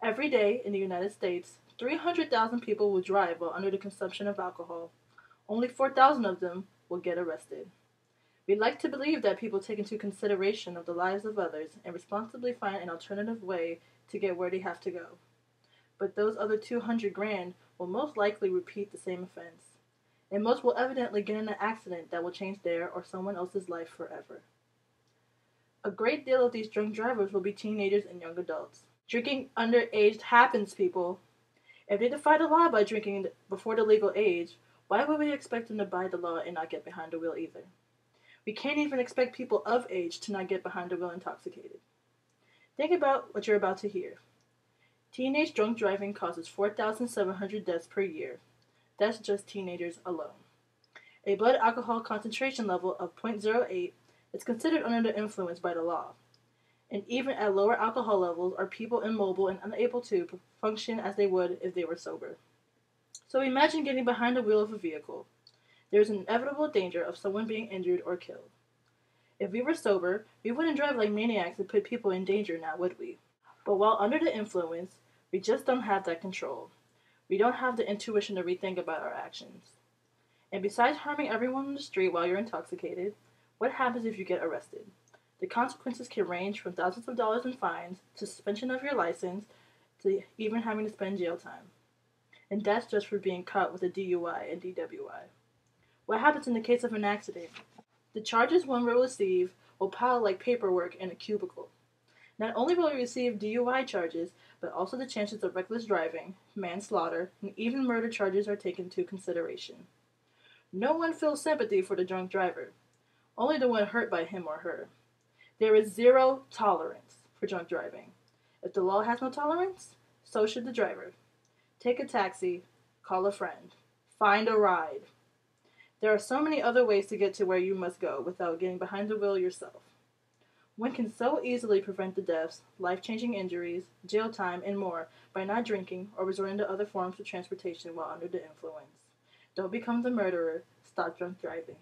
Every day in the United States, 300,000 people will drive while under the consumption of alcohol. Only 4,000 of them will get arrested. We like to believe that people take into consideration of the lives of others and responsibly find an alternative way to get where they have to go. But those other 200 grand will most likely repeat the same offense, and most will evidently get in an accident that will change their or someone else's life forever. A great deal of these drunk drivers will be teenagers and young adults. Drinking underage happens, people. If they defy the law by drinking before the legal age, why would we expect them to abide the law and not get behind the wheel either? We can't even expect people of age to not get behind the wheel intoxicated. Think about what you're about to hear. Teenage drunk driving causes 4,700 deaths per year. That's just teenagers alone. A blood alcohol concentration level of 0.08 is considered under the influence by the law. And even at lower alcohol levels are people immobile and unable to function as they would if they were sober. So imagine getting behind the wheel of a vehicle. There is an inevitable danger of someone being injured or killed. If we were sober, we wouldn't drive like maniacs and put people in danger now, would we? But while under the influence, we just don't have that control. We don't have the intuition to rethink about our actions. And besides harming everyone on the street while you're intoxicated, what happens if you get arrested? The consequences can range from thousands of dollars in fines to suspension of your license to even having to spend jail time. And that's just for being caught with a DUI and DWI. What happens in the case of an accident? The charges one will receive will pile like paperwork in a cubicle. Not only will you receive DUI charges, but also the chances of reckless driving, manslaughter, and even murder charges are taken into consideration. No one feels sympathy for the drunk driver, only the one hurt by him or her. There is zero tolerance for drunk driving. If the law has no tolerance, so should the driver. Take a taxi, call a friend, find a ride. There are so many other ways to get to where you must go without getting behind the wheel yourself. One can so easily prevent the deaths, life-changing injuries, jail time, and more by not drinking or resorting to other forms of transportation while under the influence. Don't become the murderer. Stop drunk driving.